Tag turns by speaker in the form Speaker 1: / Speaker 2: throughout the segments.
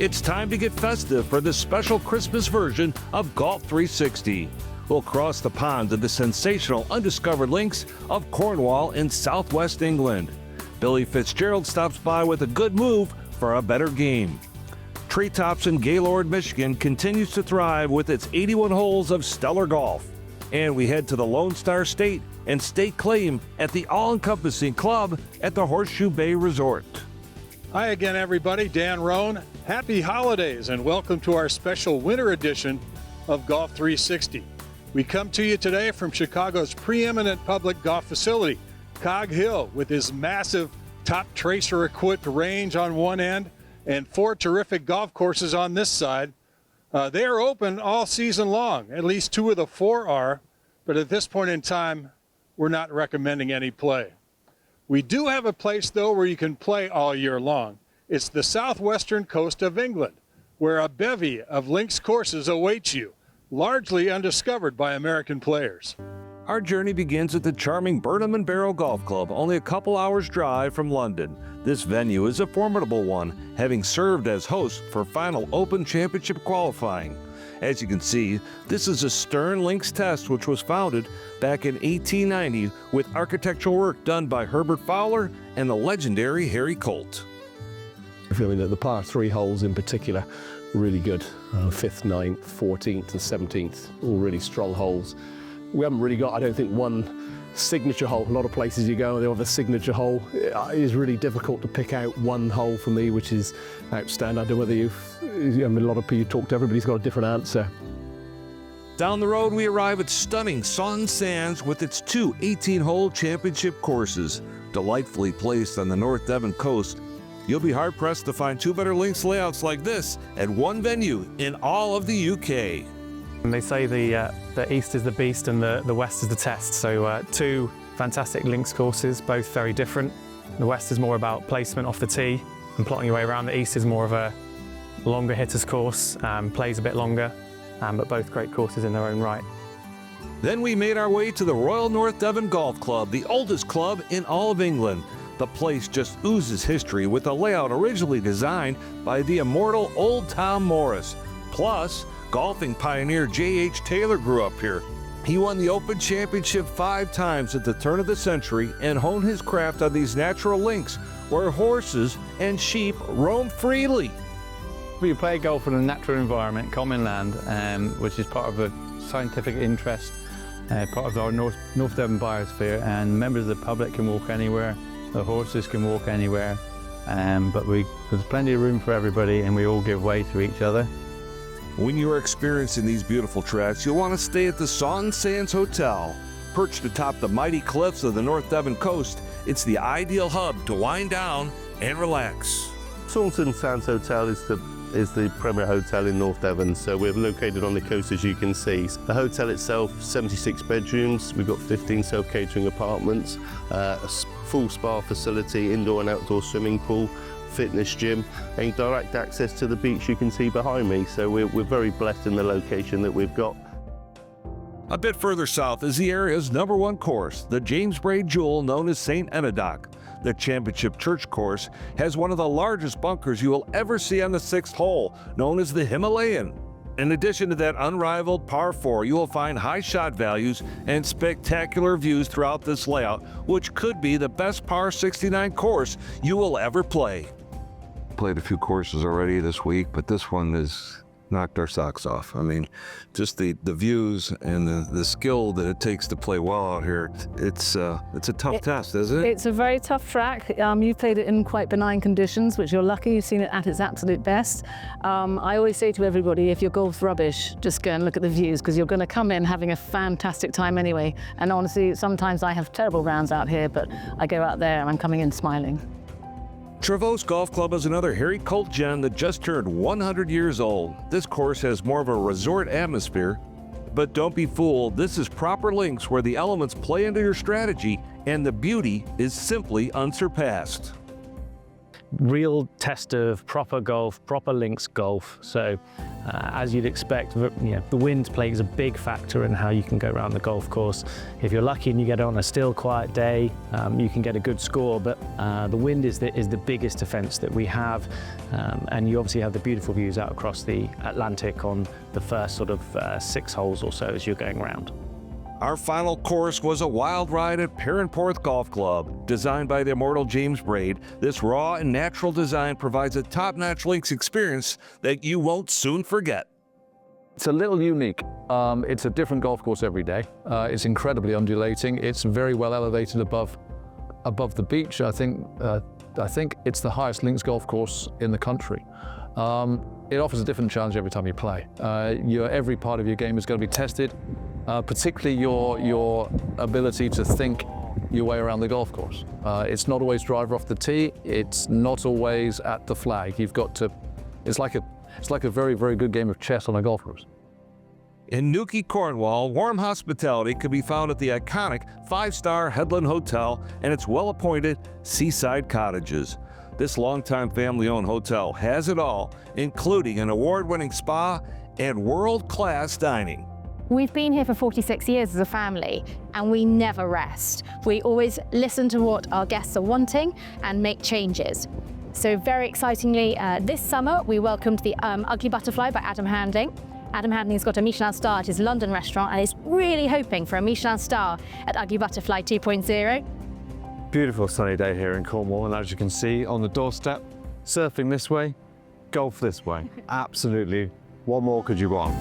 Speaker 1: It's time to get festive for this special Christmas version of Golf360. We'll cross the pond to the sensational undiscovered links of Cornwall in southwest England. Billy FITZGERALD stops by with a good move for a better game. TREETOPS in Gaylord, Michigan continues to thrive with its 81 holes of stellar golf. And we head to the Lone Star State and stake claim at the all-encompassing club at the Horseshoe Bay Resort.
Speaker 2: Hi again, everybody. Dan Roan. Happy holidays and welcome to our special winter edition of Golf360. We come to you today from Chicago's preeminent public golf facility, Cog Hill, with his massive top tracer-equipped range on one end and 4 terrific golf courses on this side. They are open all season long. At least 2 of the 4 are, but at this point in time, we're not recommending any play. We do have a place, though, where you can play all year long. It's the southwestern coast of England, where a bevy of links courses awaits you, largely undiscovered by American players.
Speaker 1: Our journey begins at the charming Burnham and Barrow Golf Club, only a couple hours drive from London. This venue is a formidable one, having served as host for final Open Championship qualifying. As you can see, this is a stern links test which was founded back in 1890 with architectural work done by Herbert Fowler and the legendary Harry Colt.
Speaker 3: I mean, the par 3 holes in particular, really good. 5th, 9th, 14th and 17th, all really strong holes. We haven't really got, I don't think, one signature hole. A lot of places you go, they have a signature hole. It is really difficult to pick out one hole for me, which is outstanding. I don't know whether a lot of people, you talk to everybody's got a different answer.
Speaker 1: Down the road, we arrive at stunning Saunton Sands with its 2 18-hole championship courses. Delightfully placed on the North Devon coast, you'll be hard-pressed to find 2 better links layouts like this at one venue in all of the UK.
Speaker 4: And they say the east is the beast and the west is the test. So 2 fantastic links courses, both very different. The west is more about placement off the tee and plotting your way around. The east is more of a longer hitters course, plays a bit longer, but both great courses in their own right.
Speaker 1: Then we made our way to the Royal North Devon Golf Club, the oldest club in all of England. The place just oozes history with a layout originally designed by the immortal Old Tom Morris. Plus, golfing pioneer J.H. Taylor grew up here. He won the Open Championship 5 times at the turn of the century and honed his craft on these natural links where horses and sheep roam freely.
Speaker 5: We play golf in a natural environment, common land, which is part of a scientific interest, part of our North Devon biosphere, and members of the public can walk anywhere, the horses can walk anywhere, but there's plenty of room for everybody and we all give way to each other.
Speaker 1: When you are experiencing these beautiful tracks, you'll want to stay at the Saunton Sands Hotel. Perched atop the mighty cliffs of the North Devon coast, it's the ideal hub to wind down and relax.
Speaker 6: Saunton Sands Hotel is the premier hotel in North Devon, so we're located on the coast, as you can see. The hotel itself, 76 bedrooms, we've got 15 self-catering apartments, a full spa facility, indoor and outdoor swimming pool, fitness gym, and direct access to the beach you can see behind me, so we're very blessed in the location that we've got.
Speaker 1: A bit further south is the area's #1 course, the James Braid Jewel known as St. Enodoc. The Championship Church course has one of the largest bunkers you will ever see on the 6th hole, known as the Himalayan. In addition to that unrivaled par 4, you will find high shot values and spectacular views throughout this layout, which could be the best par 69 course you will ever play. Played a few courses already this week, but this one has knocked our socks off. I mean, just the views and the skill that it takes to play well out here. It's a tough test, isn't it?
Speaker 7: It's a very tough track. You've played it in quite benign conditions, which you're lucky. You've seen it at its absolute best. I always say to everybody, if your golf's rubbish, just go and look at the views, because you're going to come in having a fantastic time anyway. And honestly, sometimes I have terrible rounds out here, but I go out there and I'm coming in smiling.
Speaker 1: Trevose Golf Club is another Harry Colt gem that just turned 100 years old. This course has more of a resort atmosphere, but don't be fooled, this is proper links where the elements play into your strategy and the beauty is simply unsurpassed.
Speaker 4: real test of proper golf, proper links golf. So as you'd expect, the wind plays a big factor in how you can go around the golf course. If you're lucky and you get on a still, quiet day, you can get a good score, but the wind is the biggest offence that we have. And you obviously have the beautiful views out across the Atlantic on the first sort of 6 holes or so as you're going around.
Speaker 1: Our final course was a wild ride at Perranporth Golf Club. Designed by the immortal James Braid, this raw and natural design provides a top-notch links experience that you won't soon forget.
Speaker 8: It's a little unique. It's a different golf course every day. It's incredibly undulating. It's very well elevated above the beach. I think it's the highest links golf course in the country. It offers a different challenge every time you play. Every part of your game is going to be tested. Particularly your ability to think your way around the golf course. It's not always driver off the tee. It's not always at the flag. You've got to. It's like a very, very good game of chess on a golf course.
Speaker 1: In Newquay, Cornwall, warm hospitality can be found at the iconic 5-star Headland Hotel and its well-appointed seaside cottages. This longtime family-owned hotel has it all, including an award-winning spa and world-class dining.
Speaker 9: We've been here for 46 years as a family, and we never rest. We always listen to what our guests are wanting and make changes. So very excitingly, this summer, we welcomed the Ugly Butterfly by Adam Handling. Adam Handling's got a Michelin star at his London restaurant and is really hoping for a Michelin star at Ugly Butterfly 2.0.
Speaker 10: Beautiful sunny day here in Cornwall, and as you can see on the doorstep, surfing this way, golf this way. Absolutely, what more could you want?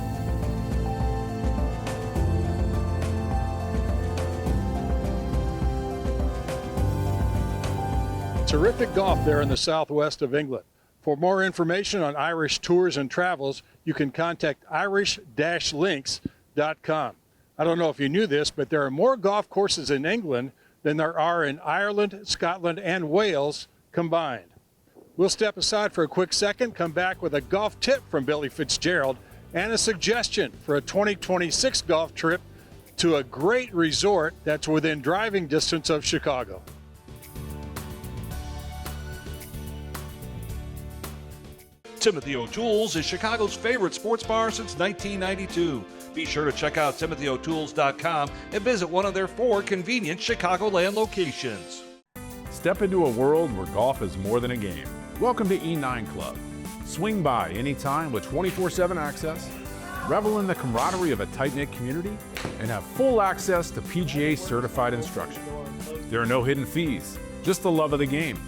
Speaker 2: Terrific golf there in the southwest of England. For more information on Irish tours and travels, you can contact irish-links.com. I don't know if you knew this, but there are more golf courses in England than there are in Ireland, Scotland, and Wales combined. We'll step aside for a quick second, come back with a golf tip from Billy Fitzgerald and a suggestion for a 2026 golf trip to a great resort that's within driving distance of Chicago.
Speaker 1: Timothy O'Toole's is Chicago's favorite sports bar since 1992. Be sure to check out timothyo'tooles.com and visit one of their 4 convenient Chicagoland locations.
Speaker 11: Step into a world where golf is more than a game. Welcome to E9 Club. Swing by anytime with 24/7 access, revel in the camaraderie of a tight-knit community, and have full access to PGA certified instruction. There are no hidden fees, just the love of the game.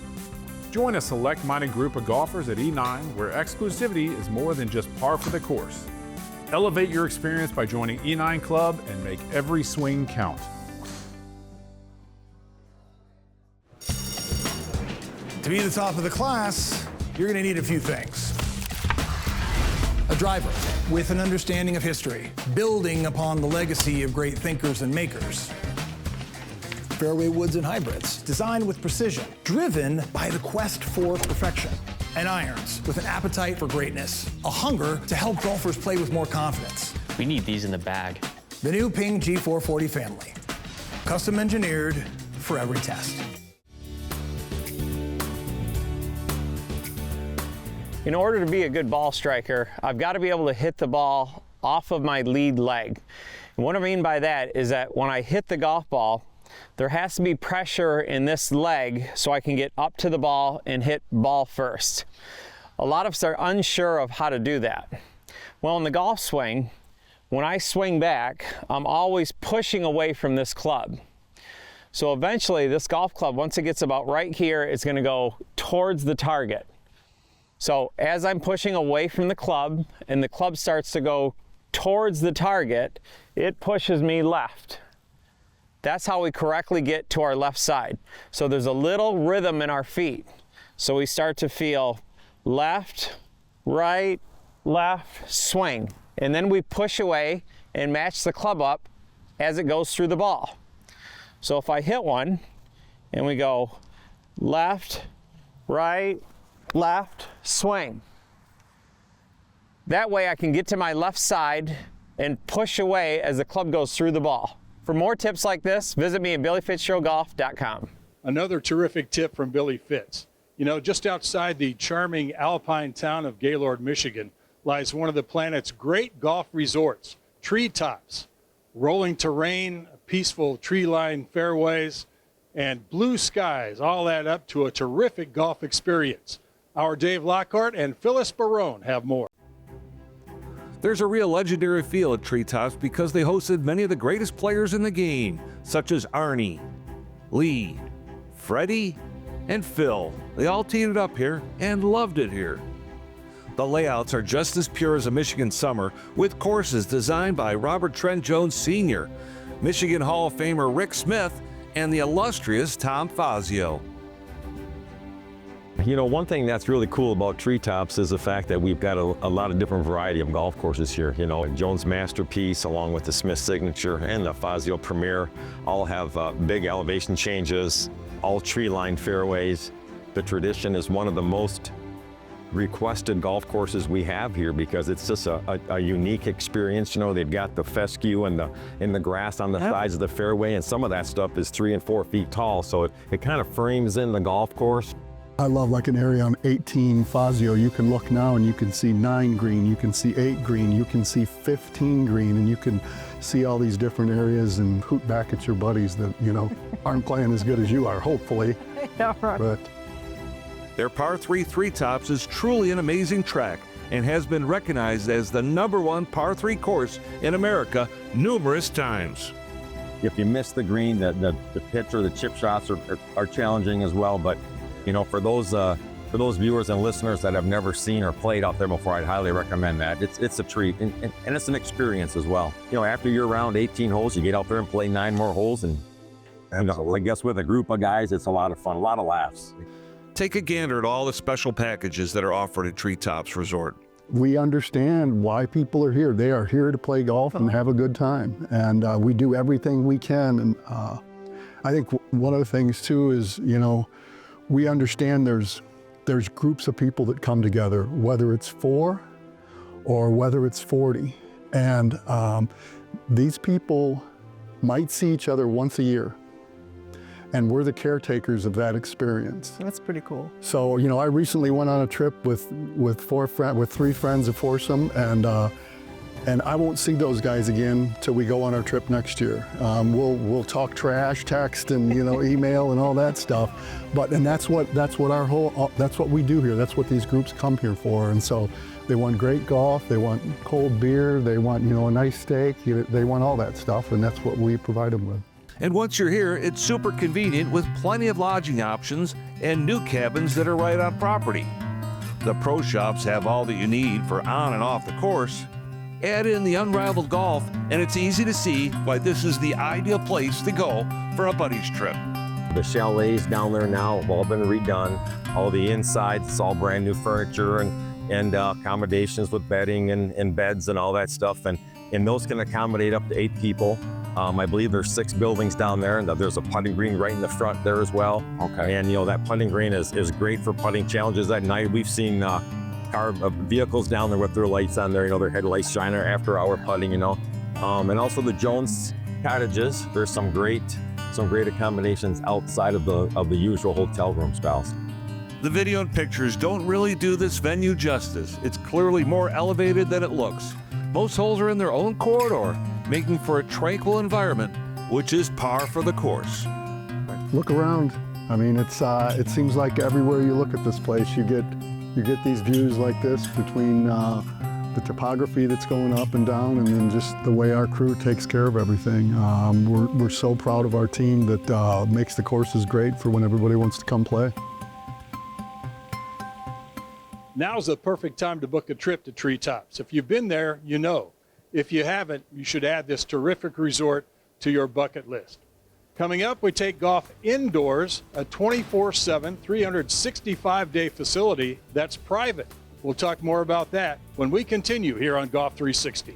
Speaker 11: Join a select-minded group of golfers at E9 where exclusivity is more than just par for the course. Elevate your experience by joining E9 Club and make every swing count.
Speaker 12: To be the top of the class, you're going to need a few things. A driver with an understanding of history, building upon the legacy of great thinkers and makers. Fairway woods and hybrids, designed with precision, driven by the quest for perfection. And irons with an appetite for greatness, a hunger to help golfers play with more confidence.
Speaker 13: We need these in the bag.
Speaker 12: The new Ping G440 family, custom engineered for every test.
Speaker 14: In order to be a good ball striker, I've got to be able to hit the ball off of my lead leg. And what I mean by that is that when I hit the golf ball, there has to be pressure in this leg so I can get up to the ball and hit ball first. A lot of us are unsure of how to do that. Well, in the golf swing, when I swing back, I'm always pushing away from this club. So eventually this golf club, once it gets about right here, it's going to go towards the target. So as I'm pushing away from the club and the club starts to go towards the target, it pushes me left. That's how we correctly get to our left side. So there's a little rhythm in our feet. So we start to feel left, right, left, swing. And then we push away and match the club up as it goes through the ball. So if I hit one and we go left, right, left, swing. That way I can get to my left side and push away as the club goes through the ball. For more tips like this, visit me at BillyFitzGeraldGolf.com.
Speaker 2: Another terrific tip from Billy Fitz. You know, just outside the charming alpine town of Gaylord, Michigan, lies one of the planet's great golf resorts, Treetops. Rolling terrain, peaceful tree-lined fairways, and blue skies all add up to a terrific golf experience. Our Dave Lockhart and Phyllis Barone have more.
Speaker 1: There's a real legendary feel at Treetops because they hosted many of the greatest players in the game, such as Arnie, Lee, Freddie, and Phil. They all teed it up here and loved it here. The layouts are just as pure as a Michigan summer, with courses designed by Robert Trent Jones Sr., Michigan Hall of Famer Rick Smith, and the illustrious Tom Fazio.
Speaker 13: You know, one thing that's really cool about Treetops is the fact that we've got a lot of different variety of golf courses here. You know, Jones Masterpiece along with the Smith Signature and the Fazio Premier all have big elevation changes, all tree-lined fairways. The Tradition is one of the most requested golf courses we have here because it's just a unique experience. You know, they've got the fescue and the grass on the sides of the fairway, and some of that stuff is 3 and 4 feet tall, so it kind of frames in the golf course.
Speaker 15: I love like an area on 18 Fazio. You can look now and you can see 9 green, you can see 8 green, you can see 15 green, and you can see all these different areas and hoot back at your buddies that, you know, aren't playing as good as you are, hopefully.
Speaker 7: Yeah, right.
Speaker 15: But
Speaker 1: their par 3 Treetops is truly an amazing track and has been recognized as the #1 par 3 course in America numerous times.
Speaker 13: If you miss the green, the pitch or the chip shots are challenging as well, but you know, for those viewers and listeners that have never seen or played out there before, I'd highly recommend that. It's a treat, and it's an experience as well. You know, after you're around 18 holes, you get out there and play 9 more holes, and you know, I guess with a group of guys, it's a lot of fun, a lot of laughs.
Speaker 1: Take a gander at all the special packages that are offered at Treetops Resort.
Speaker 15: we understand why people are here. They are here to play golf and have a good time, and we do everything we can. And I think one of the things too is, you know, we understand there's groups of people that come together, whether it's 4 or whether it's 40. And these people might see each other once a year, and we're the caretakers of that experience.
Speaker 16: That's pretty cool.
Speaker 15: So, you know, I recently went on a trip with 3 friends of foursome, and I won't see those guys again till we go on our trip next year. We'll talk trash, text, and email and all that stuff. And that's what we do here. That's what these groups come here for. And so they want great golf, they want cold beer, they want a nice steak, they want all that stuff, and that's what we provide them with.
Speaker 1: And once you're here, it's super convenient with plenty of lodging options and new cabins that are right on property. The pro shops have all that you need for on and off the course. Add in the unrivaled golf, and it's easy to see why this is the ideal place to go for a buddy's trip.
Speaker 13: The chalets down there now have all been redone. All the insides, it's all brand new furniture and accommodations with bedding and beds and all that stuff. And those can accommodate up to 8 people. I believe there's 6 buildings down there, and there's a putting green right in the front there as well. Okay. And that putting green is great for putting challenges at night. We've seen car vehicles down there with their lights on there, their headlights shining after hour putting, and also the Jones cottages. There's some great accommodations outside of the usual hotel room styles.
Speaker 1: The video and pictures don't really do this venue justice. It's clearly more elevated than it looks. Most holes are in their own corridor, making for a tranquil environment, which is par for the course.
Speaker 15: Look around. I mean, it seems like everywhere you look at this place, you get these views like this between the topography that's going up and down, and then just the way our crew takes care of everything. We're so proud of our team that makes the courses great for when everybody wants to come play.
Speaker 2: Now's the perfect time to book a trip to Treetops. If you've been there, you know. If you haven't, you should add this terrific resort to your bucket list. Coming up, we take golf indoors, a 24/7, 365-day facility that's private. We'll talk more about that when we continue here on Golf 360.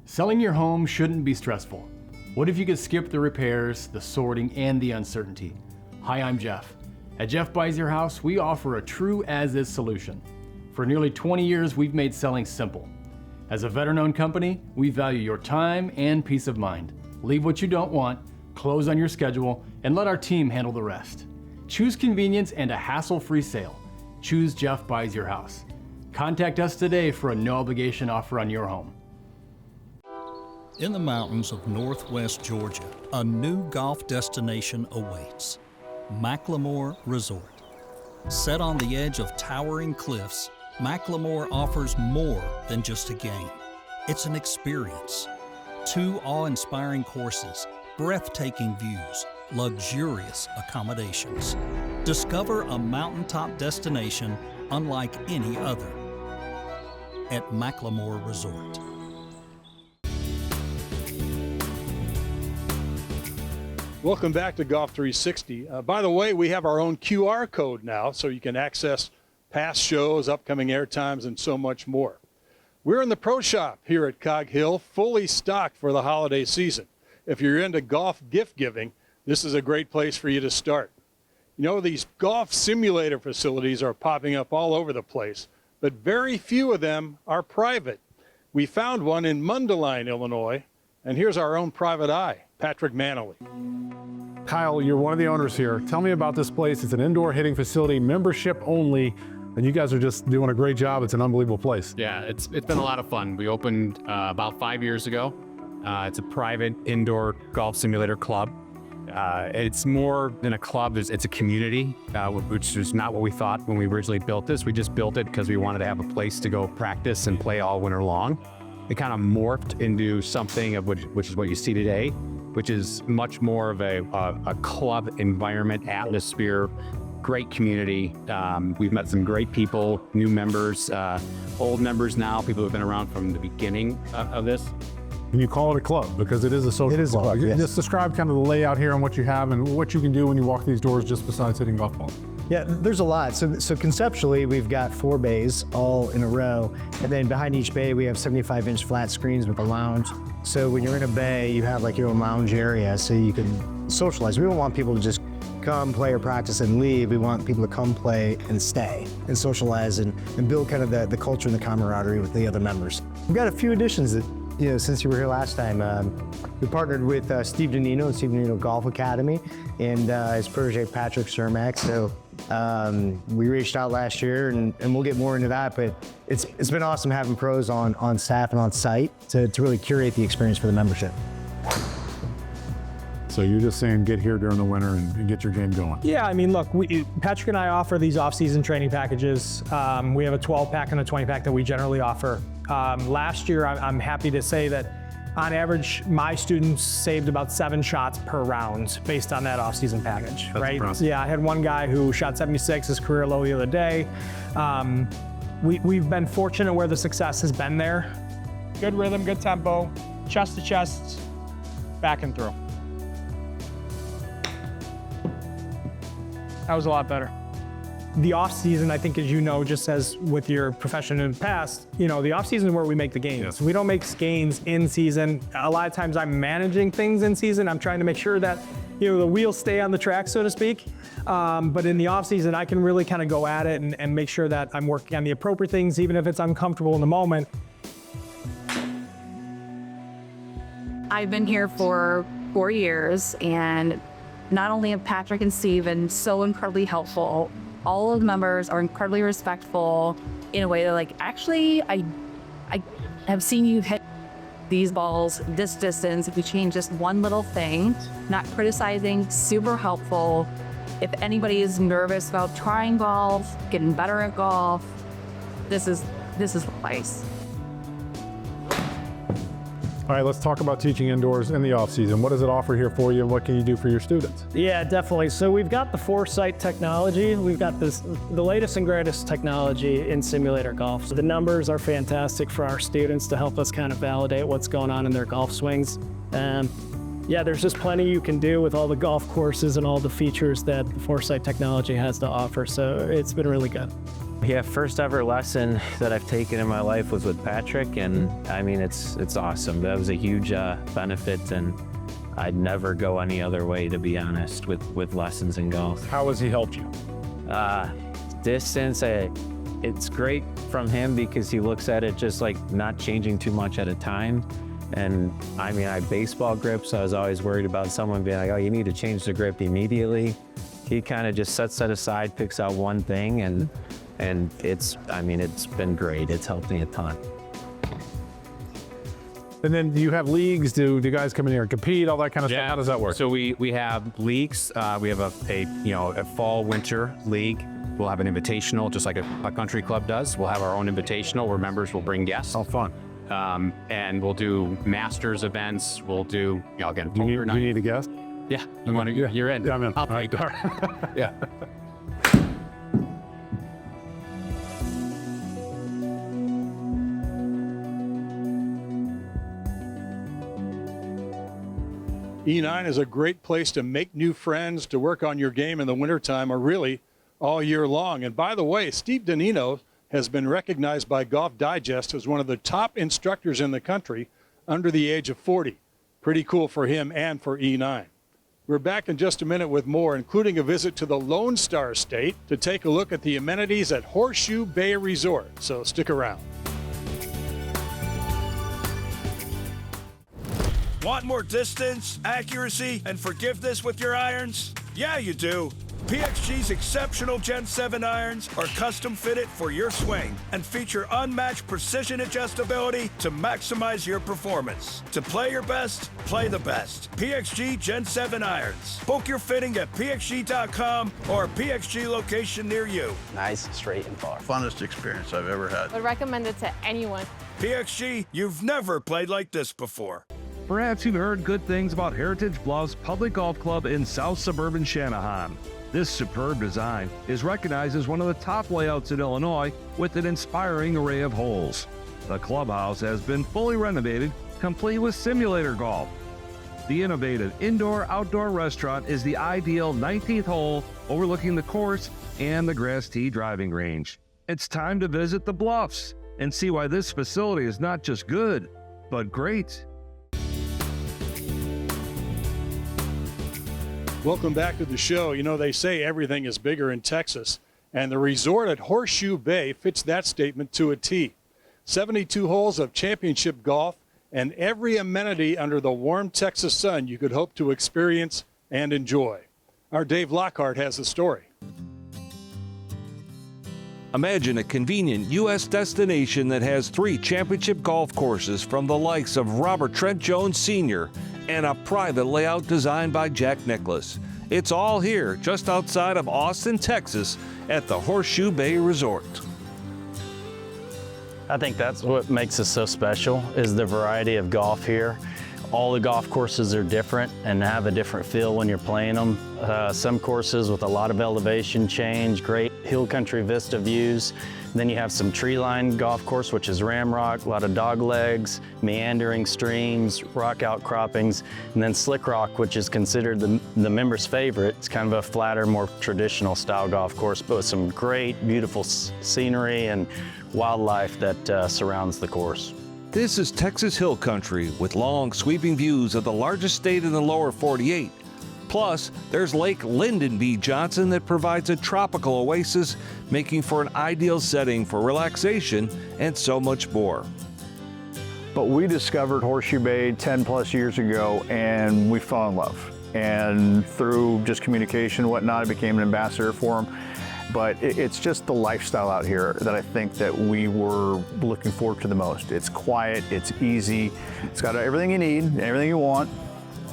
Speaker 17: Selling your home shouldn't be stressful. What if you could skip the repairs, the sorting, and the uncertainty? Hi, I'm Jeff. At Jeff Buys Your House, we offer a true as-is solution. For nearly 20 years, we've made selling simple. As a veteran-owned company, we value your time and peace of mind. Leave what you don't want, close on your schedule, and let our team handle the rest. Choose convenience and a hassle-free sale. Choose Jeff Buys Your House. Contact us today for a no-obligation offer on your home.
Speaker 16: In the mountains of northwest Georgia, a new golf destination awaits. McLemore Resort. Set on the edge of towering cliffs, McLemore offers more than just a game. It's an experience. 2 awe-inspiring courses, breathtaking views, luxurious accommodations. Discover a mountaintop destination unlike any other at McLemore Resort.
Speaker 2: Welcome back to Golf 360. By the way, we have our own QR code now, so you can access past shows, upcoming air times, and so much more. We're in the Pro Shop here at Cog Hill, fully stocked for the holiday season. If you're into golf gift giving, this is a great place for you to start. You know, these golf simulator facilities are popping up all over the place, but very few of them are private. We found one in Mundelin, Illinois, and here's our own private eye, Patrick Manley.
Speaker 11: Kyle, you're one of the owners here. Tell me about this place. It's an indoor hitting facility, membership only, and you guys are just doing a great job. It's an unbelievable place.
Speaker 18: Yeah, it's been a lot of fun. We opened about 5 years ago. It's a private indoor golf simulator club. It's more than a club, it's a community, which is not what we thought when we originally built this. We just built it because we wanted to have a place to go practice and play all winter long. It kind of morphed into something of which is what you see today, which is much more of a club environment, atmosphere, great community. We've met some great people, new members, old members now, people who have been around from the beginning of this.
Speaker 11: And you call it a club because it is a social club.
Speaker 18: Yes.
Speaker 11: Just describe kind of the layout here and what you have and what you can do when you walk these doors just besides hitting golf balls.
Speaker 19: Yeah, there's a lot. So conceptually, we've got 4 bays all in a row, and then behind each bay we have 75-inch flat screens with a lounge. So when you're in a bay, you have like your own lounge area so you can socialize. We don't want people to just come play or practice and leave. We want people to come play and stay and socialize and build kind of the culture and the camaraderie with the other members. We've got a few additions that, you know, since you were here last time, we partnered with Steve Danino and Steve Danino Golf Academy and his protege Patrick Cermak. So we reached out last year, and we'll get more into that. But it's been awesome having pros on staff and on site to really curate the experience for the membership.
Speaker 11: So you're just saying get here during the winter and get your game going.
Speaker 20: Yeah, I mean, look, Patrick and I offer these off-season training packages. We have a 12-pack and a 20-pack that we generally offer. Last year, I'm happy to say that on average, my students saved about 7 shots per round based on that off-season package, right?
Speaker 11: Impressive.
Speaker 20: Yeah, I had one guy who shot 76, his career low the other day. We've been fortunate where the success has been there. Good rhythm, good tempo, chest to chest, back and through. That was a lot better. The off season, I think, as you know, just as with your profession in the past, you know, the off season is where we make the gains.
Speaker 11: Yes.
Speaker 20: We don't make gains in season. A lot of times I'm managing things in season. I'm trying to make sure that, you know, the wheels stay on the track, so to speak. But in the off season, I can really kind of go at it and make sure that I'm working on the appropriate things, even if it's uncomfortable in the moment.
Speaker 21: I've been here for 4 years, and not only have Patrick and Steve been so incredibly helpful, all of the members are incredibly respectful in a way that, like, actually, I have seen you hit these balls this distance. If we change just one little thing, not criticizing, super helpful. If anybody is nervous about trying golf, getting better at golf, this is the place.
Speaker 11: All right, let's talk about teaching indoors in the off season. What does it offer here for you, and what can you do for your students?
Speaker 20: Yeah, definitely. So we've got the Foresight technology. We've got the latest and greatest technology in simulator golf. So the numbers are fantastic for our students to help us kind of validate what's going on in their golf swings. Yeah, there's just plenty you can do with all the golf courses and all the features that the Foresight technology has to offer. So it's been really good.
Speaker 14: Yeah, first ever lesson that I've taken in my life was with Patrick, and I mean, it's awesome. That was a huge benefit, and I'd never go any other way, to be honest, with lessons in golf.
Speaker 11: How has he helped you?
Speaker 14: Distance, it's great from him because he looks at it just like not changing too much at a time. And I mean, I have baseball grips, so I was always worried about someone being like, oh, you need to change the grip immediately. He kind of just sets that aside, picks out one thing, and it's been great. It's helped me a ton.
Speaker 11: And then do you have leagues? Do guys come in here and compete, all that kind of stuff? How does that work?
Speaker 18: So we have leagues. We have a fall winter league. We'll have an invitational, just like a country club does. We'll have our own invitational where members will bring guests.
Speaker 11: Oh, fun.
Speaker 18: And we'll do masters events. We'll do, again, poker night.
Speaker 11: You need a guest?
Speaker 18: Yeah, you're in.
Speaker 11: Yeah, I'm in.
Speaker 18: All
Speaker 11: right.
Speaker 18: Yeah.
Speaker 2: E9 is a great place to make new friends, to work on your game in the wintertime, or really all year long. And by the way, Steve Danino has been recognized by Golf Digest as one of the top instructors in the country under the age of 40. Pretty cool for him and for E9. We're back in just a minute with more, including a visit to the Lone Star State to take a look at the amenities at Horseshoe Bay Resort. So stick around.
Speaker 3: Want more distance, accuracy, and forgiveness with your irons? Yeah, you do. PXG's exceptional Gen 7 irons are custom fitted for your swing and feature unmatched precision adjustability to maximize your performance. To play your best, play the best. PXG Gen 7 irons. Book your fitting at pxg.com or a PXG location near you.
Speaker 22: Nice, straight, and far.
Speaker 23: Funnest experience I've ever had.
Speaker 24: Would recommend it to anyone.
Speaker 3: PXG, you've never played like this before.
Speaker 1: Perhaps you've heard good things about Heritage Bluffs Public Golf Club in South Suburban Channahon. This superb design is recognized as one of the top layouts in Illinois with an inspiring array of holes. The clubhouse has been fully renovated, complete with simulator golf. The innovative indoor-outdoor restaurant is the ideal 19th hole overlooking the course and the grass tee driving range. It's time to visit the Bluffs and see why this facility is not just good, but great.
Speaker 2: Welcome back to the show. You know, they say everything is bigger in Texas, and the resort at Horseshoe Bay fits that statement to a T. 72 holes of championship golf and every amenity under the warm Texas sun you could hope to experience and enjoy. Our Dave Lockhart has the story.
Speaker 1: Imagine a convenient U.S. destination that has 3 championship golf courses from the likes of Robert Trent Jones Sr. and a private layout designed by Jack Nicklaus. It's all here, just outside of Austin, Texas, at the Horseshoe Bay Resort.
Speaker 22: I think that's what makes us so special, is the variety of golf here. All the golf courses are different and have a different feel when you're playing them. Some courses with a lot of elevation change, great hill country vista views. Then you have some tree-lined golf course, which is ramrock, a lot of dog legs, meandering streams, rock outcroppings, and then slick rock, which is considered the members' favorite. It's kind of a flatter, more traditional style golf course, but with some great, beautiful scenery and wildlife that surrounds the course.
Speaker 1: This is Texas Hill Country with long sweeping views of the largest state in the lower 48. Plus, there's Lake Lyndon B. Johnson that provides a tropical oasis, making for an ideal setting for relaxation and so much more.
Speaker 25: But we discovered Horseshoe Bay 10 plus years ago and we fell in love. And through just communication and whatnot, I became an ambassador for them. But it's just the lifestyle out here that I think that we were looking forward to the most. It's quiet, it's easy, it's got everything you need, everything you want.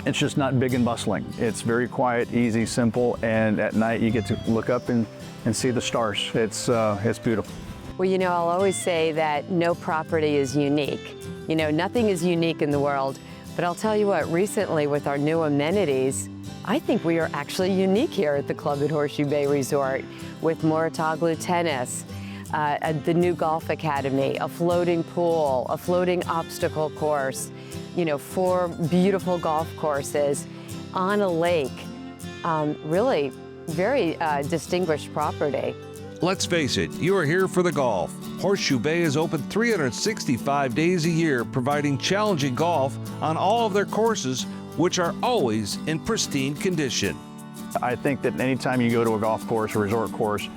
Speaker 25: It's just not big and bustling. It's very quiet, easy, simple, and at night you get to look up and see the stars. It's beautiful.
Speaker 26: Well, you know, I'll always say that no property is unique. You know, nothing is unique in the world, but I'll tell you what, recently with our new amenities, I think we are actually unique here at the club at Horseshoe Bay Resort with Moritoglu tennis, the new golf academy, a floating pool, a floating obstacle course, you know, 4 beautiful golf courses on a lake. Really very distinguished property.
Speaker 1: Let's face it, you are here for the golf. Horseshoe Bay is open 365 days a year, providing challenging golf on all of their courses, which are always in pristine condition.
Speaker 25: I think that anytime you go to a golf course or resort course,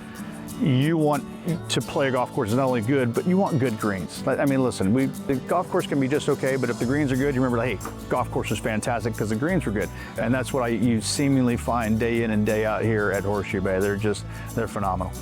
Speaker 25: you want to play a golf course is not only good, but you want good greens. I mean, listen, the golf course can be just okay, but if the greens are good, you remember, hey, golf course was fantastic because the greens were good. And that's what you seemingly find day in and day out here at Horseshoe Bay. They're phenomenal.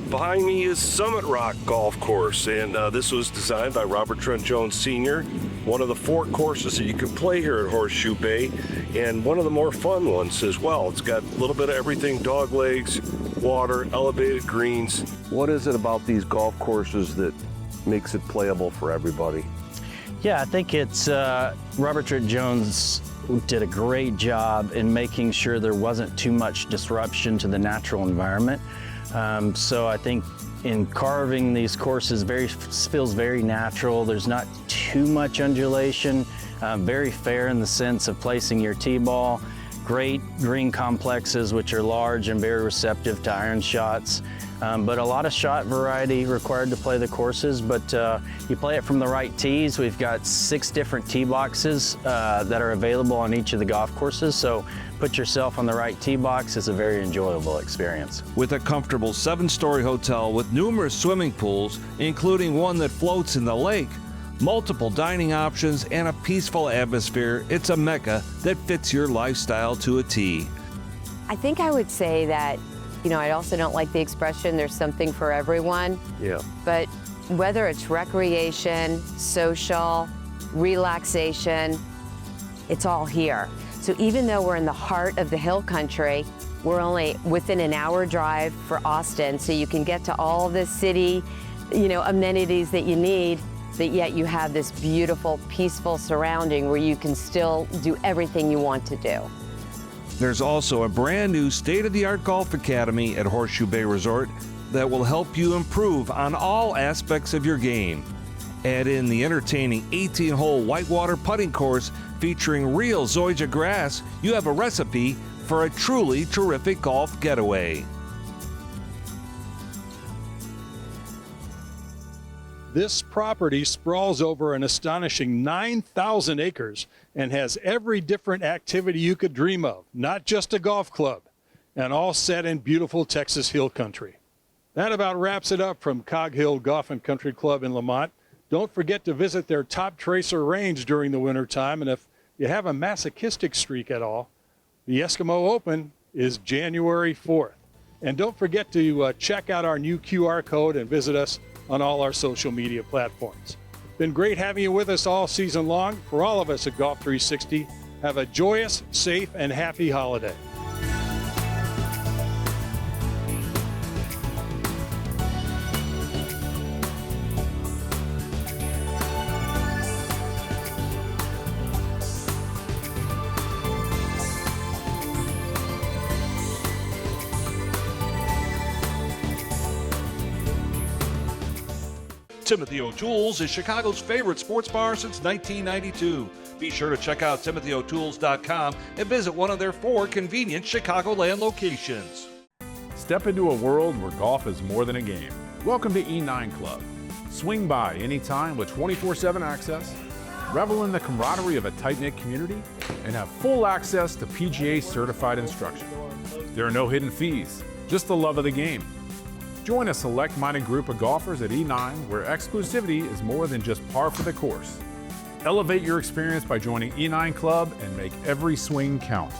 Speaker 1: Behind me is Summit Rock Golf Course, and this was designed by Robert Trent Jones Sr., one of the 4 courses that you can play here at Horseshoe Bay, and one of the more fun ones as well. It's got a little bit of everything: dog legs, water, elevated greens. What is it about these golf courses that makes it playable for everybody?
Speaker 22: Yeah, I think it's Robert Trent Jones did a great job in making sure there wasn't too much disruption to the natural environment. So I think in carving these courses, feels very natural. There's not too much undulation, very fair in the sense of placing your tee ball. Great green complexes, which are large and very receptive to iron shots. But a lot of shot variety required to play the courses, but you play it from the right tees. We've got 6 different tee boxes that are available on each of the golf courses, so put yourself on the right tee box. It's a very enjoyable experience.
Speaker 1: With a comfortable 7-story hotel with numerous swimming pools, including one that floats in the lake, multiple dining options, and a peaceful atmosphere, it's a mecca that fits your lifestyle to a T.
Speaker 26: I think I would say that, I also don't like the expression, there's something for everyone.
Speaker 1: Yeah.
Speaker 26: But whether it's recreation, social, relaxation, it's all here. So even though we're in the heart of the hill country, we're only within an hour drive for Austin, so you can get to all the city, amenities that you need, but yet you have this beautiful, peaceful surrounding where you can still do everything you want to do.
Speaker 1: There's also a brand new state-of-the-art golf academy at Horseshoe Bay Resort that will help you improve on all aspects of your game. Add in the entertaining 18-hole whitewater putting course featuring real zoysia grass, you have a recipe for a truly terrific golf getaway.
Speaker 2: This property sprawls over an astonishing 9,000 acres and has every different activity you could dream of, not just a golf club, and all set in beautiful Texas Hill Country. That about wraps it up from Cog Hill Golf and Country Club in Lamont. Don't forget to visit their Top Tracer range during the winter time, and if you have a masochistic streak at all, the Eskimo Open is January 4th. And don't forget to check out our new QR code and visit us on all our social media platforms. Been great having you with us all season long. For all of us at Golf360, have a joyous, safe, and happy holiday.
Speaker 1: Timothy O'Toole's is Chicago's favorite sports bar since 1992. Be sure to check out timothyo'tooles.com and visit one of their 4 convenient Chicagoland locations.
Speaker 11: Step into a world where golf is more than a game. Welcome to E9 Club. Swing by anytime with 24/7 access, revel in the camaraderie of a tight-knit community, and have full access to PGA certified instruction. There are no hidden fees, just the love of the game. Join a select-minded group of golfers at E9 where exclusivity is more than just par for the course. Elevate your experience by joining E9 Club and make every swing count.